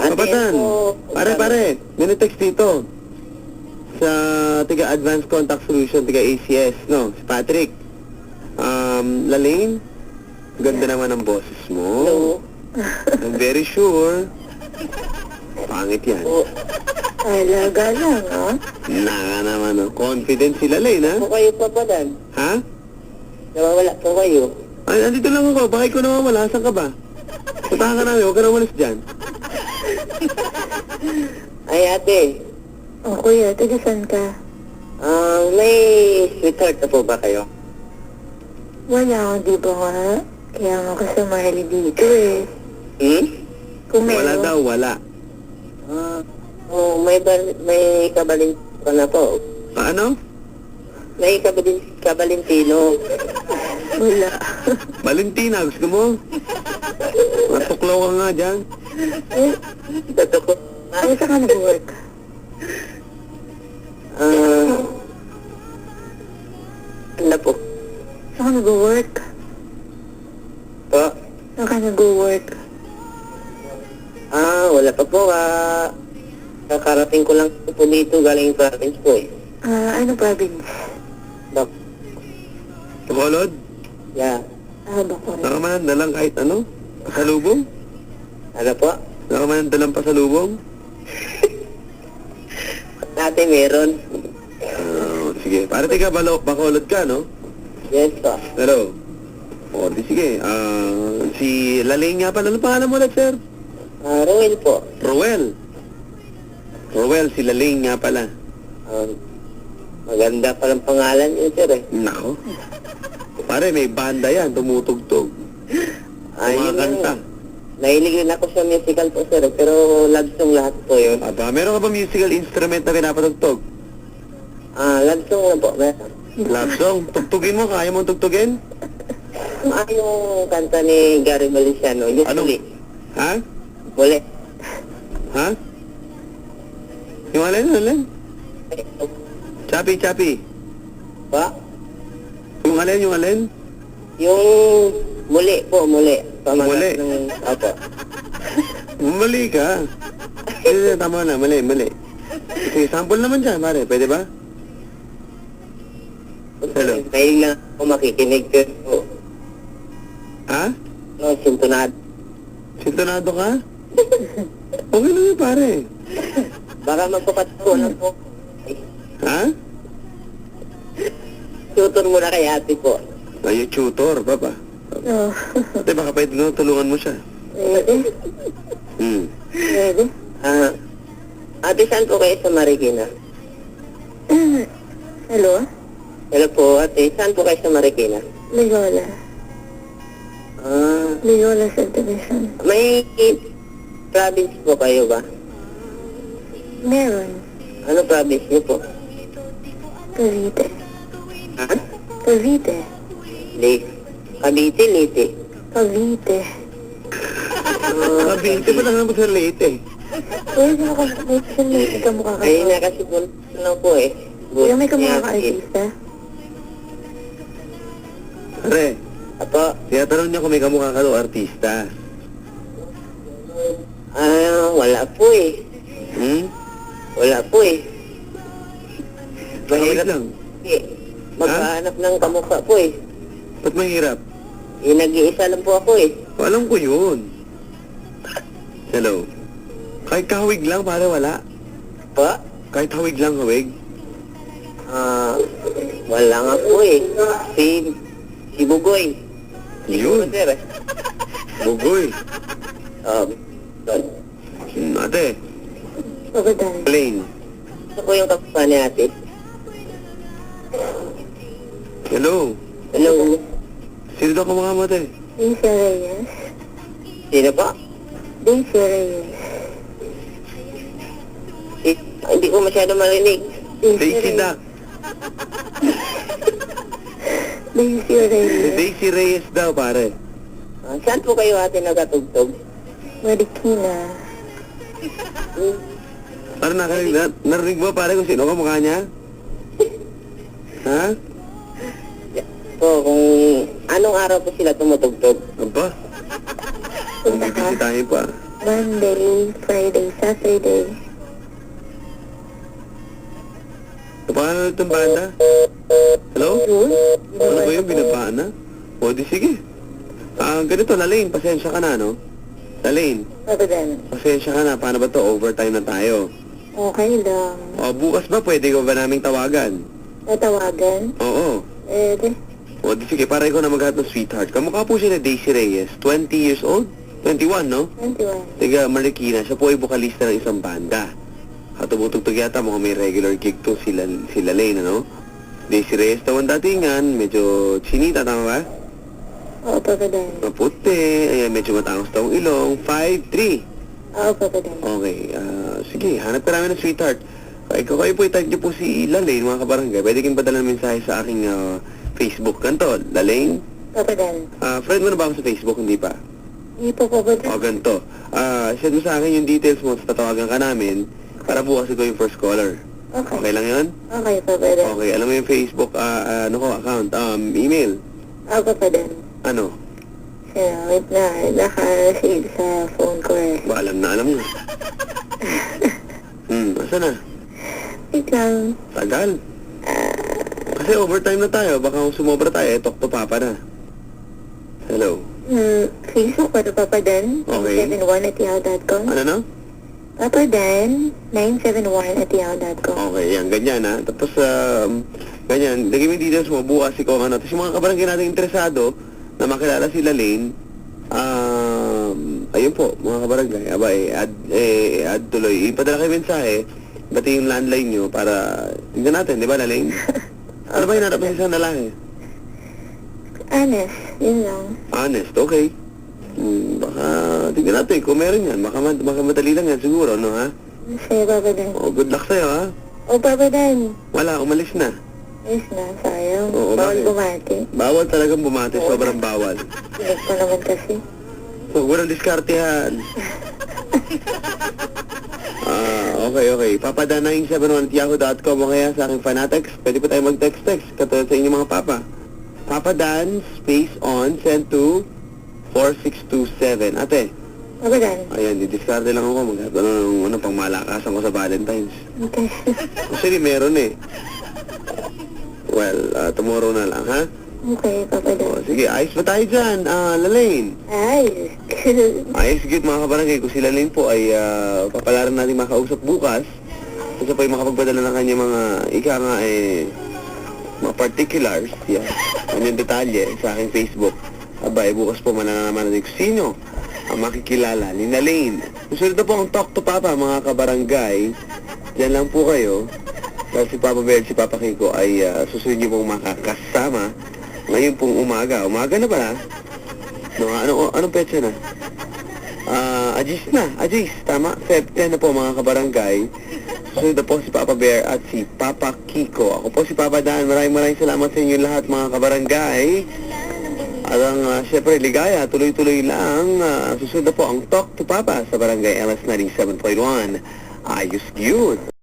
Kapatan, pare, may text dito. Sa tiga Advanced Contact Solution, tiga ACS, no? Si Patrick. Lalaine, ganda naman ang boses mo. Hello. I'm very sure. Pangit yan. Alaga lang, ha? Naka naman, no? Confident si Lalaine, ha? Kung kayo pa ba dan? Ha? Nawawala po kayo. Ay, andito lang ako. Bakit ko nawawala? Saan ka ba? Puntahan ka namin. Huwag ka na umalis dyan. Ay, ate. Kuya, taga saan ka? May sweetheart na po ba kayo? Wala, di ba nga? Kaya nga kasumali dito eh. Kung Wala meron. daw, wala. May kabalin ka na po. Paano? May kabalintino. Wala. Valentina, gusto mo? Matuklaw ka nga dyan. Totoo. Ano saan ka nag-work? Ano po? Saan ka nag-work? Po? Saan ka nag-work? Wala pa po. Kakarating ko lang po dito galing province po eh. Ano province? Bak. Bacolod? Yeah. Bacolod. Nakamanan na lang kahit ano? Pasalubong? Ano po? Nakamanan na lang pasalubong? Dati meron. Sige. Para tiga Bacolod ka, no? Yes po. Hello. O, di sige. Si Lalaine nga pala. Ano pangalan mo ulit, sir? Roel po. Roel. Roel, si Lalaine nga pala. Maganda palang pangalan yun, sir eh. Nako. Pare, may banda yan. Tumutugtog. Kumakanta. Nahilig rin ako sa musical po, sir. Pero love song lahat po yun. Aba, meron ka ba musical instrument na pinapatugtog? Love song na po. Meron. Love song? Tugtugin mo? Kaya mong tugtugin? Yung kanta ni Gary Feliciano. Yung Ano? Muli. Ha? Muli. Ha? Yung alin? Chapi. Pa? Yung alin? Yung muli po, muli. Muli? Opo. Mali ka. Sige, tama na. Mali. Sige, sample naman dyan, pare. Pwede ba? Hello. Mahilig lang ako makikinig pero Ha? sintunado. Sintonado ka? Okay lang yun, pare. Baka magpapatuko lang po. Ha? Tutor mo na kay ate po. Ay, tutor, papa. Oo. Ate, baka pwede na tulungan mo siya. Pwede? Pwede? Ate, saan po kayo sa Marikina? Hello? Hello po, ate. Saan po kayo sa Marikina? Loyola. Loyola subdivision. May province po kayo ba? Meron. Ano province niyo po? Cavite. Ha? Cavite. Cavite, Leyte. Cavite. Cavite pa lang naman sa Leyte. Pwede mo may kamukha ka. Ayun na kasi po lang po eh. Kaya may kamukha ka artista? Pare, Apo, tinatanong niya kung may kamukha ka daw artista. wala po eh. Wala po eh. Mahirap lang. Maghahanap ng kamukha po eh. Ba't mahirap? Nag-iisa lang po ako eh. Alam ko yun. Hello. Kahit kahawig lang, pare, wala. Pa? Kahit hawig lang, hawig. Wala nga po eh. Si Bugoy. Yun. Sir eh. Bugoy. Doon. Ate, Pagadan. Lane. Ito po yung kapwa ni ate. Hello. Hello. Sino daw kamukha mo, ate? Daisy Reyes. Sino po? Daisy Reyes. Hindi ko masyado marinig. Daisy Duck. Daisy Reyes. Daisy Reyes daw, pare. Saan po kayo ate nagatugtog? Marikina. Parang narinig mo, pare, kung sino kamukha niya? Ha? Po, kung anong araw po sila tumutugtog? Aba? Ang bibisitahin pa. Monday, Friday, Saturday. Paano itong banda? Hello? June? Ano ba yung binabaan na? O, di sige. Ganito, Lalaine, pasensya ka na, no? Lalaine, Papa Dan. pasensya ka na. Paano ba to? Overtime na tayo. Okay lang. O, bukas ba pwede ko ba naming tawagan? Natawagan? Oo. Eh, O, di sige, para ikaw na maghahat ng sweetheart. Kamukha po siya na Daisy Reyes, 20 years old? 21, no? 21. Tiga Marikina, siya po ay bukalista ng isang banda. Katubutugtog yata, mukhang may regular gig to si Lalaine, ano? Daisy Reyes naman datingan, medyo chinita, tama ba? Oo, Papa Dan. Maputi, ayan, medyo matangos tong ilong, 5'3". Oo, Papa Dan. Okay, sige, hanap ka namin ng sweetheart. Kayo po, itag niyo po si Lalaine, mga kabarangay. Pwede kayong padala ng mensahe sa aking Facebook. Ganto, Lalaine. Papa Dan. Friend mo na ba ako sa Facebook? Hindi pa. Hindi po, Papa Dan. O, ganito. Send mo sa akin yung details mo, tatawagan ka namin para bukas ikaw yung first caller. Okay. Okay lang yun? Okay, Papa Dan. Okay, alam mo yung Facebook, account, email. Oo, Papa Dan. Ano? Siya, wait na. Naka-save sa phone ko eh. Ba, alam na mo. Asa na? Wait lang. Tagal. Kasi overtime na tayo, baka kung sumobra tayo, talk to Papa na. Hello? Facebook ko, Papa Dan. Okay. 971@yahoo.com. Ano na? Papa Dan, 971@yahoo.com. Okay, yan, ganyan ha. Tapos, ganyan, lagay mo yung details mo, bukas ikaw ano. Tapos yung mga kabarangay natin interesado, na makilala si Lalaine, ayun po, mga kabarangay, add tuloy. Ipadala kayo mensahe, bati yung landline nyo para, tingnan natin, di ba Lalaine? Ano ba yung natapos sa isang lalaki? Honest, yun lang. Honest, okay. Baka, tingnan natin, kung meron yan, baka madali lang yan siguro, no ha? Sa'yo, Papa Dan. Oh, good luck sa'yo ha. O, Papa Dan. Wala, umalis na. Ayos na, sayang. Oo, Bawal bakit? bumati. Bawal talagang bumati, sobrang bawal. Pinig ko naman kasi. So, walang diskartehan. Okay. Papadan971@yahoo.com o kaya sa aking Fanatics. Pwede pa tayo mag-text-text katulad sa inyong mga papa. Papadan, space on, send to 4627. Ate, Papa Dan. ayan, didiskarte lang ako. Ano, pang malakasan ko sa Valentine's. Okay. Actually, meron eh. Well, tomorrow na lang, ha? Okay, Papa Dan. O, sige, ayos ba tayo dyan? Lalaine. Ay, Ayos, good mga kabarangay. Kung si Lalaine po ay papalaran natin makausap bukas, kasi po ay makapagpadala ng kanya mga, mga particulars, kanyang detalye sa aking Facebook. Abay, bukas po manananaman natin kung sino ang makikilala ni Lalaine. Susunod na po ang Talk to Papa, mga kabarangay. Diyan lang po kayo. Dahil si Papa Bear, si Papa Kiko ay susunod niyo pong makakasama ngayon pong umaga. Umaga na pala. No, anong petsa na? Ajis, tama. Feb 10 na po mga kabarangay. Susunod na po si Papa Bear at si Papa Kiko. Ako po si Papa Dan. Maraming salamat sa inyo lahat mga kabarangay. At ang syempre ligaya, tuloy-tuloy lang. Susunod na po ang Talk to Papa sa Barangay LS 97.1. Ayos yun.